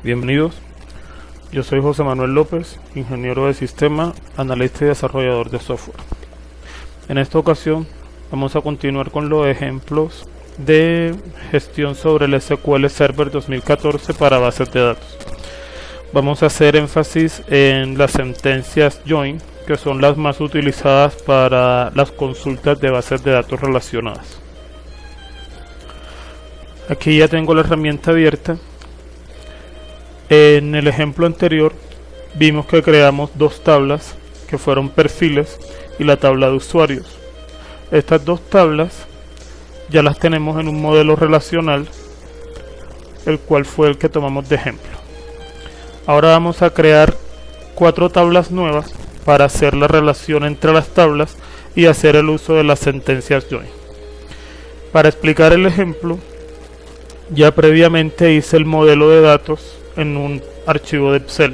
Bienvenidos, yo soy José Manuel López, ingeniero de sistema, analista y desarrollador de software. En esta ocasión vamos a continuar con los ejemplos de gestión sobre el SQL Server 2014 para bases de datos. Vamos a hacer énfasis en las sentencias join, que son las más utilizadas para las consultas de bases de datos relacionadas. Aquí ya tengo la herramienta abierta. En el ejemplo anterior vimos que creamos dos tablas que fueron perfiles y la tabla de usuarios. Estas dos tablas ya las tenemos en un modelo relacional, el cual fue el que tomamos de ejemplo. Ahora vamos a crear 4 tablas nuevas para hacer la relación entre las tablas y hacer el uso de las sentencias join. Para explicar el ejemplo, ya previamente hice el modelo de datos en un archivo de Excel.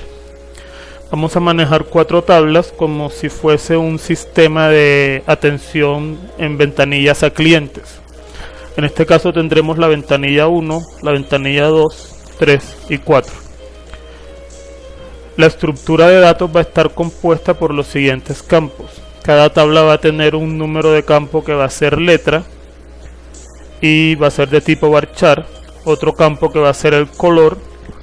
Vamos a manejar 4 tablas como si fuese un sistema de atención en ventanillas a clientes. En este caso tendremos la ventanilla 1, la ventanilla 2, 3 y 4. La estructura de datos va a estar compuesta por los siguientes campos. Cada tabla va a tener un número de campo que va a ser letra y va a ser de tipo varchar. Otro campo que va a ser el color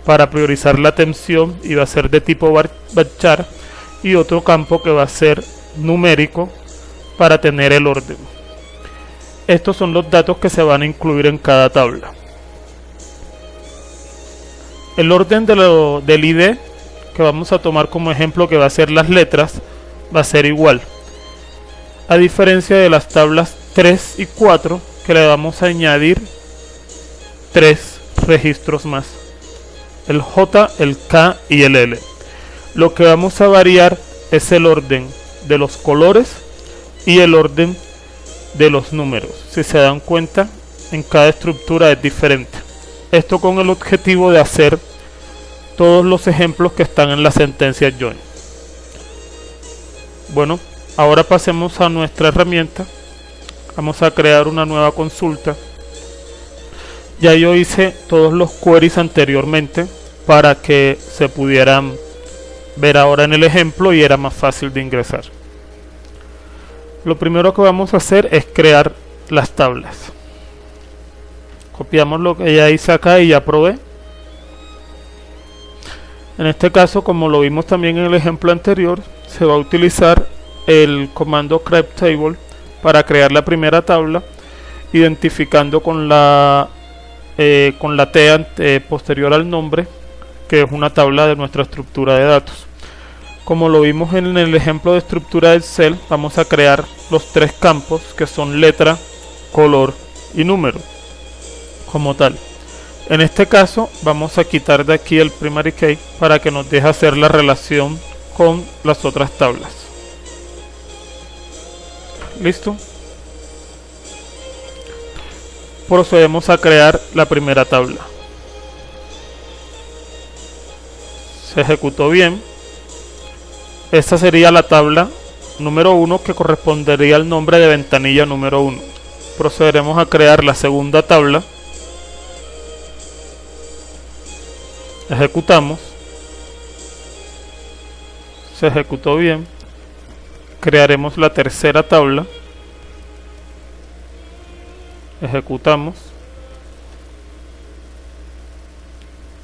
para priorizar la atención y va a ser de tipo varchar, y otro campo que va a ser numérico para tener el orden. Estos son los datos que se van a incluir en cada tabla. El orden del ID que vamos a tomar como ejemplo, que va a ser las letras, va a ser igual, a diferencia de las tablas 3 y 4 que le vamos a añadir 3 registros más, el J, el K y el L. Lo que vamos a variar es el orden de los colores y el orden de los números. Si se dan cuenta, en cada estructura es diferente. Esto con el objetivo de hacer todos los ejemplos que están en la sentencia join. Bueno, ahora pasemos a nuestra herramienta. Vamos a crear una nueva consulta. Ya yo hice todos los queries anteriormente para que se pudieran ver ahora en el ejemplo y era más fácil de ingresar. Lo primero que vamos a hacer es crear las tablas. Copiamos lo que ya hice acá y ya probé. En este caso, como lo vimos también en el ejemplo anterior, se va a utilizar el comando create table para crear la primera tabla, identificando con la T posterior al nombre, que es una tabla de nuestra estructura de datos. Como lo vimos en el ejemplo de estructura de Excel, vamos a crear los 3 campos que son letra, color y número como tal. En este caso vamos a quitar de aquí el primary key para que nos deje hacer la relación con las otras tablas. ¿Listo? Procedemos a crear la primera tabla. Se ejecutó bien. Esta sería la tabla número 1, que correspondería al nombre de ventanilla número 1. Procederemos a crear la segunda tabla. Ejecutamos. Se ejecutó bien. Crearemos la tercera tabla. Ejecutamos.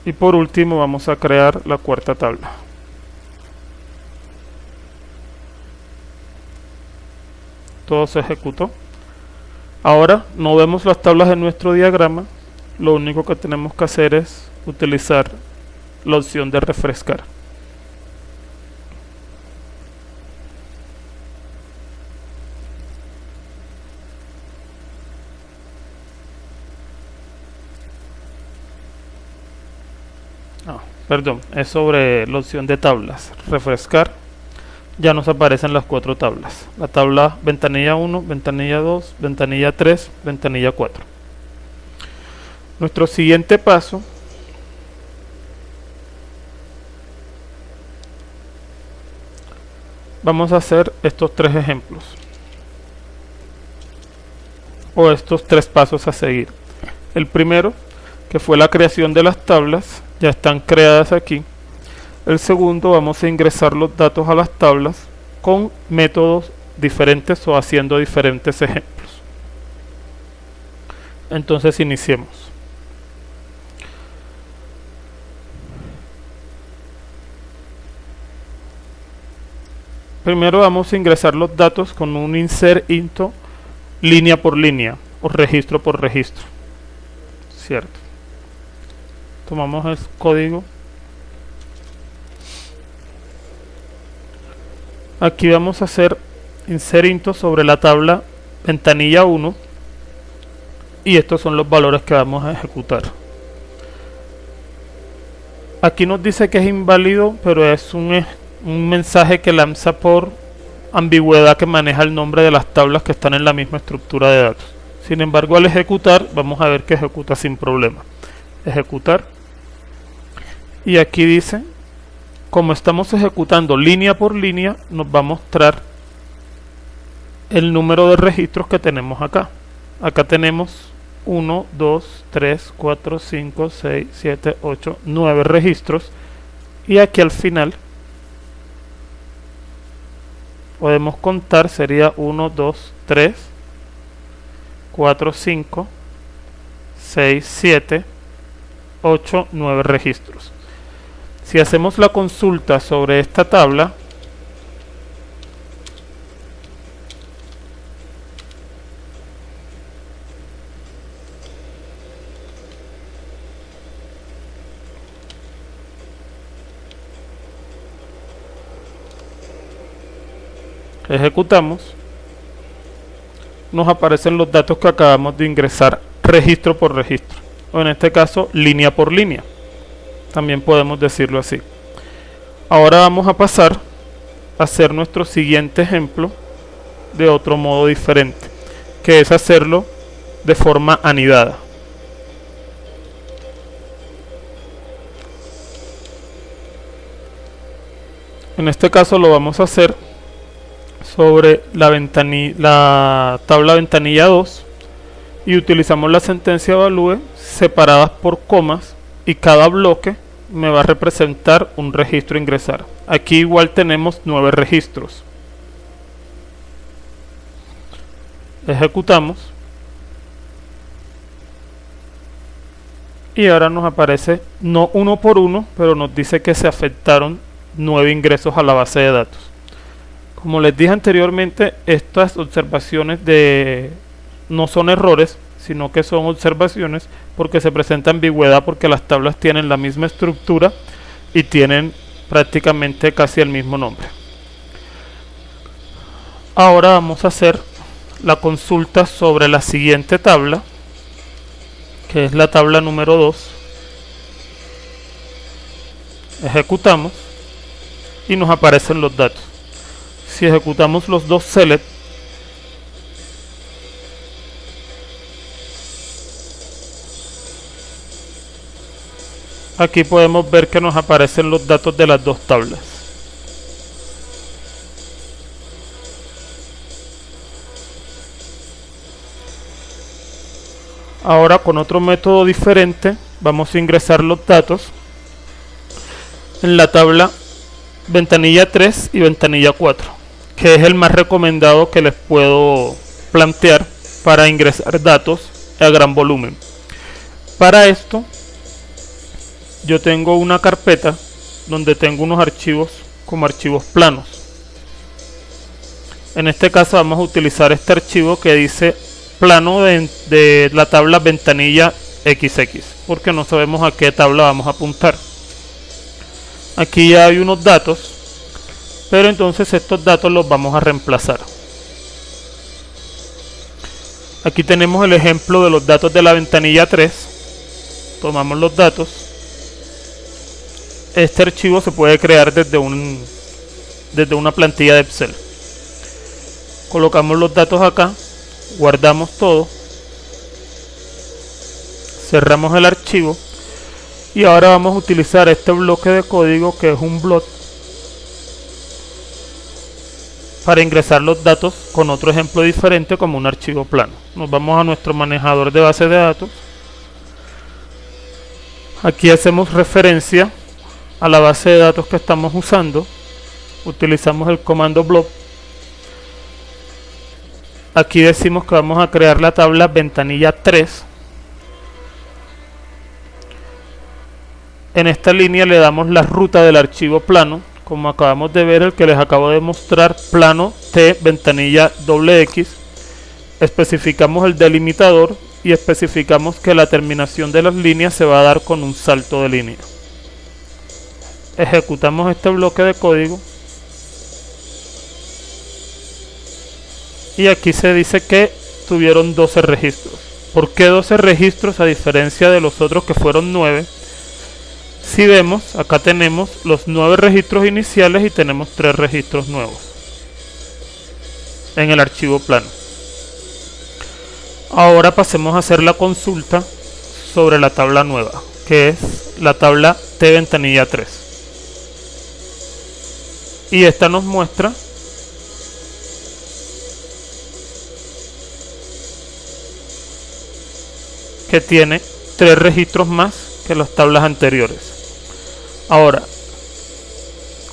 Y por último vamos a crear la cuarta tabla. Todo se ejecutó. Ahora no vemos las tablas en nuestro diagrama. Lo único que tenemos que hacer es utilizar la opción de refrescar. Perdón, es sobre la opción de tablas. Refrescar. Ya nos aparecen las 4 tablas. La tabla ventanilla 1, ventanilla 2, ventanilla 3, ventanilla 4. Nuestro siguiente paso vamos a hacer estos 3 ejemplos, o estos 3 pasos a seguir. El primero, que fue la creación de las tablas, ya están creadas aquí. El segundo, vamos a ingresar los datos a las tablas con métodos diferentes o haciendo diferentes ejemplos. Entonces iniciemos. Primero vamos a ingresar los datos con un insert into línea por línea o registro por registro. Cierto. Tomamos el código. Aquí vamos a hacer insert into sobre la tabla ventanilla 1 y estos son los valores que vamos a ejecutar. Aquí nos dice que es inválido, pero es un mensaje que lanza por ambigüedad que maneja el nombre de las tablas que están en la misma estructura de datos. Sin embargo, al ejecutar, vamos a ver que ejecuta sin problema. Ejecutar. Y aquí dice, como estamos ejecutando línea por línea, nos va a mostrar el número de registros que tenemos acá. Acá tenemos 1, 2, 3, 4, 5, 6, 7, 8, 9 registros. Y aquí al final podemos contar, sería 1, 2, 3, 4, 5, 6, 7, 8, 9 registros. Si hacemos la consulta sobre esta tabla, ejecutamos, nos aparecen los datos que acabamos de ingresar registro por registro, o en este caso línea por línea, también podemos decirlo así. Ahora vamos a pasar a hacer nuestro siguiente ejemplo de otro modo diferente, que es hacerlo de forma anidada. En este caso lo vamos a hacer sobre la tabla ventanilla 2 y utilizamos la sentencia evalúe separadas por comas y cada bloque me va a representar un registro a ingresar. Aquí igual tenemos 9 registros. Ejecutamos y ahora nos aparece no uno por uno, pero nos dice que se afectaron 9 ingresos a la base de datos. Como les dije anteriormente, estas observaciones no son errores, sino que son observaciones porque se presenta ambigüedad porque las tablas tienen la misma estructura y tienen prácticamente casi el mismo nombre. Ahora vamos a hacer la consulta sobre la siguiente tabla, que es la tabla número 2. Ejecutamos y nos aparecen los datos. Si ejecutamos los dos select, aquí podemos ver que nos aparecen los datos de las dos tablas. Ahora con otro método diferente vamos a ingresar los datos en la tabla ventanilla 3 y ventanilla 4, que es el más recomendado que les puedo plantear para ingresar datos a gran volumen. Para esto yo tengo una carpeta donde tengo unos archivos como archivos planos. En este caso vamos a utilizar este archivo que dice plano de la tabla ventanilla XX, porque no sabemos a qué tabla vamos a apuntar. Aquí ya hay unos datos, pero entonces estos datos los vamos a reemplazar. Aquí tenemos el ejemplo de los datos de la ventanilla 3. Tomamos los datos. Este archivo se puede crear desde una plantilla de Excel. Colocamos los datos acá, guardamos todo, cerramos el archivo y ahora vamos a utilizar este bloque de código que es un block para ingresar los datos con otro ejemplo diferente como un archivo plano. Nos vamos a nuestro manejador de base de datos, Aquí hacemos referencia a la base de datos que estamos usando. Utilizamos el comando blob. Aquí decimos que vamos a crear la tabla ventanilla 3. En esta línea le damos la ruta del archivo plano, como acabamos de ver, el que les acabo de mostrar, plano T ventanilla X. Especificamos el delimitador y especificamos que la terminación de las líneas se va a dar con un salto de línea. Ejecutamos este bloque de código y aquí se dice que tuvieron 12 registros. ¿Por qué 12 registros a diferencia de los otros que fueron 9? Si vemos, acá tenemos los 9 registros iniciales y tenemos 3 registros nuevos en el archivo plano. Ahora pasemos a hacer la consulta sobre la tabla nueva, que es la tabla T ventanilla 3. Y esta nos muestra que tiene 3 registros más que las tablas anteriores. Ahora,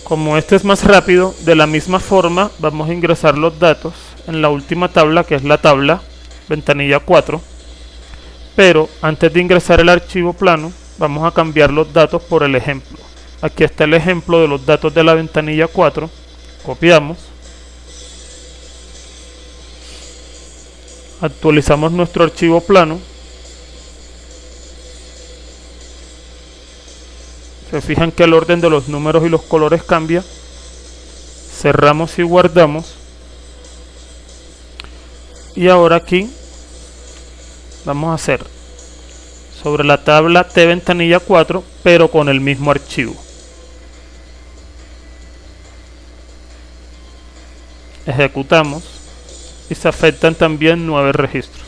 como este es más rápido, de la misma forma vamos a ingresar los datos en la última tabla, que es la tabla ventanilla 4. Pero antes de ingresar el archivo plano, vamos a cambiar los datos por el ejemplo. Aquí está el ejemplo de los datos de la ventanilla 4. Copiamos. Actualizamos nuestro archivo plano. Se fijan que el orden de los números y los colores cambia. Cerramos y guardamos. Y ahora aquí vamos a hacer sobre la tabla T ventanilla 4, pero con el mismo archivo. Ejecutamos y se afectan también 9 registros.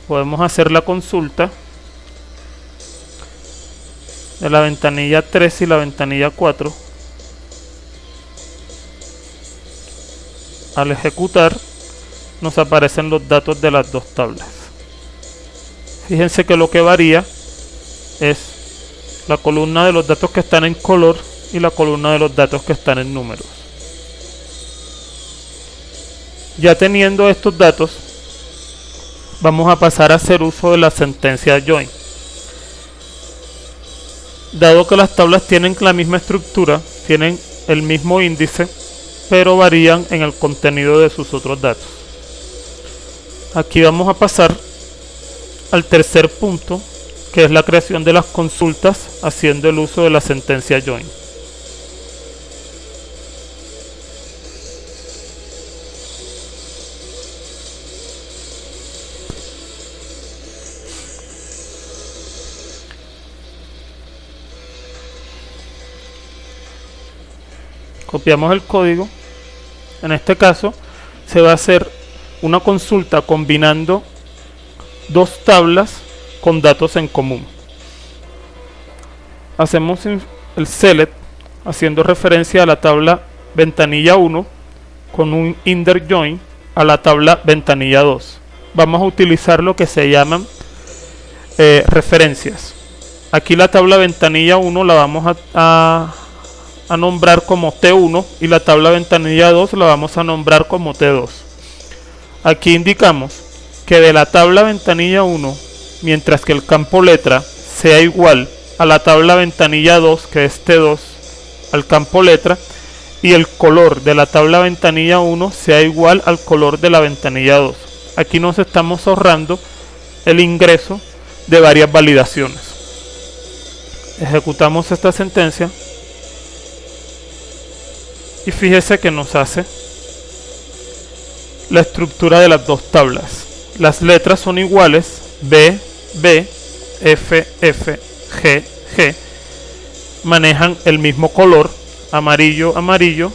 Podemos hacer la consulta de la ventanilla 3 y la ventanilla 4. Al ejecutar nos aparecen los datos de las dos tablas. Fíjense que lo que varía es la columna de los datos que están en color y la columna de los datos que están en números. Ya teniendo estos datos, vamos a pasar a hacer uso de la sentencia join. Dado que las tablas tienen la misma estructura, tienen el mismo índice, pero varían en el contenido de sus otros datos. Aquí vamos a pasar al tercer punto, que es la creación de las consultas haciendo el uso de la sentencia join. Copiamos el código. En este caso se va a hacer una consulta combinando dos tablas con datos en común. Hacemos el select haciendo referencia a la tabla ventanilla 1 con un inner join a la tabla ventanilla 2. Vamos a utilizar lo que se llaman referencias. Aquí la tabla ventanilla 1 la vamos a nombrar como T1 y la tabla ventanilla 2 la vamos a nombrar como T2. Aquí indicamos que de la tabla ventanilla 1, mientras que el campo letra sea igual a la tabla ventanilla 2, que es T2, al campo letra, y el color de la tabla ventanilla 1 sea igual al color de la ventanilla 2. Aquí nos estamos ahorrando el ingreso de varias validaciones. Ejecutamos esta sentencia y fíjese que nos hace la estructura de las dos tablas. Las letras son iguales, B, B, F, F, G, G. Manejan el mismo color, amarillo, amarillo,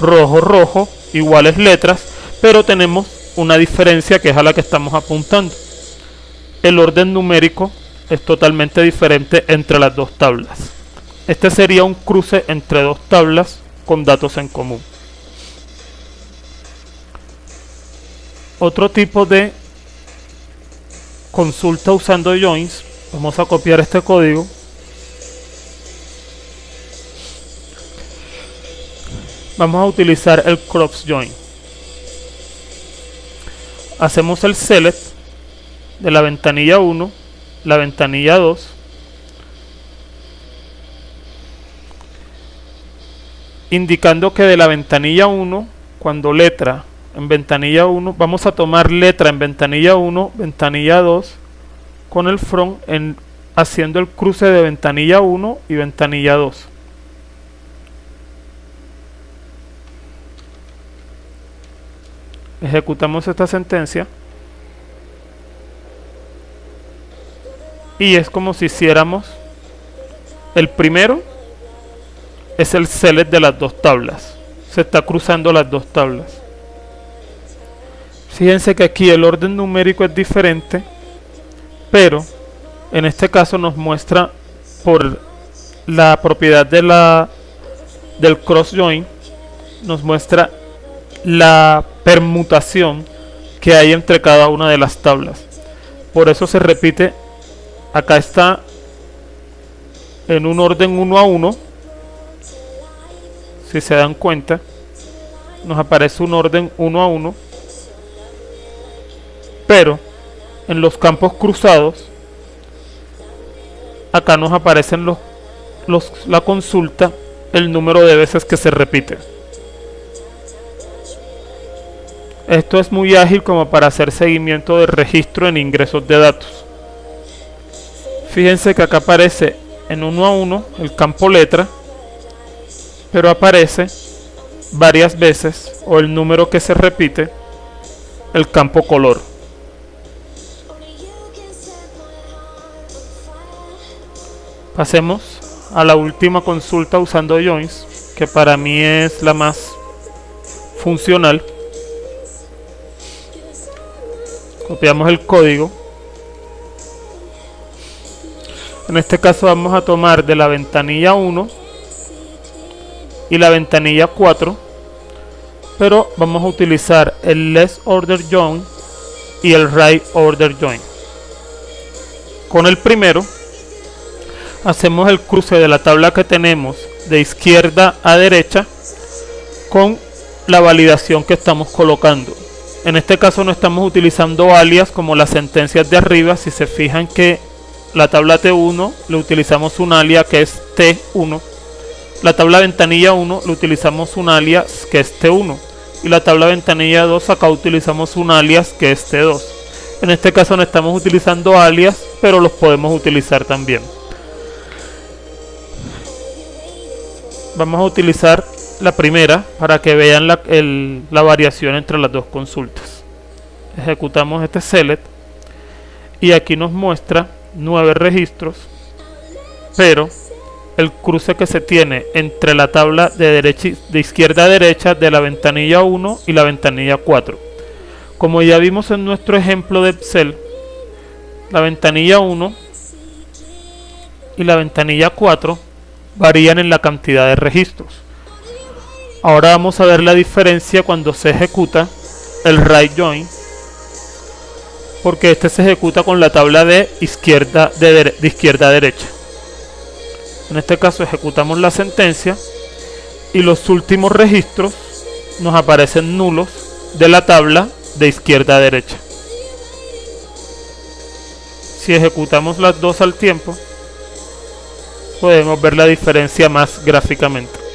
rojo, rojo, iguales letras, pero tenemos una diferencia que es a la que estamos apuntando. El orden numérico es totalmente diferente entre las dos tablas. Este sería un cruce entre dos tablas con datos en común. Otro tipo de consulta usando joins Vamos a copiar este código. Vamos a utilizar el cross join. Hacemos el select de la ventanilla 1, la ventanilla 2, indicando que de la ventanilla 1, cuando letra en ventanilla 1, vamos a tomar letra en ventanilla 1, ventanilla 2, con el from haciendo el cruce de ventanilla 1 y ventanilla 2. Ejecutamos esta sentencia y es como si hiciéramos el primero, es el select de las dos tablas, se está cruzando las dos tablas. Fíjense que aquí el orden numérico es diferente, pero en este caso nos muestra por la propiedad del cross join, nos muestra la permutación que hay entre cada una de las tablas. Por eso se repite, acá está en un orden 1 a 1. Si se dan cuenta, nos aparece un orden 1 a 1, pero en los campos cruzados acá nos aparecen la consulta, el número de veces que se repite. Esto es muy ágil como para hacer seguimiento de registro en ingresos de datos. Fíjense que acá aparece en 1 a 1 el campo letra, pero aparece varias veces, o el número que se repite, el campo color. Pasemos a la última consulta usando joins, que para mí es la más funcional. Copiamos el código. En este caso vamos a tomar de la ventanilla 1 y la ventanilla 4, pero vamos a utilizar el left order join y el right order join. Con el primero hacemos el cruce de la tabla que tenemos de izquierda a derecha con la validación que estamos colocando. En este caso no estamos utilizando alias como las sentencias de arriba. Si se fijan que la tabla T1 le utilizamos un alias que es T1, la tabla ventanilla 1 le utilizamos un alias que es T1 y la tabla ventanilla 2 acá utilizamos un alias que es T2. En este caso no estamos utilizando alias, pero los podemos utilizar también. Vamos a utilizar la primera para que vean la variación entre las dos consultas. Ejecutamos este select y aquí nos muestra 9 registros, pero el cruce que se tiene entre la tabla de izquierda a derecha de la ventanilla 1 y la ventanilla 4. Como ya vimos en nuestro ejemplo de Excel, la ventanilla 1 y la ventanilla 4 varían en la cantidad de registros. Ahora vamos a ver la diferencia cuando se ejecuta el right join, porque este se ejecuta con la tabla de izquierda a derecha. En este caso ejecutamos la sentencia y los últimos registros nos aparecen nulos de la tabla de izquierda a derecha. Si ejecutamos las dos al tiempo, podemos ver la diferencia más gráficamente.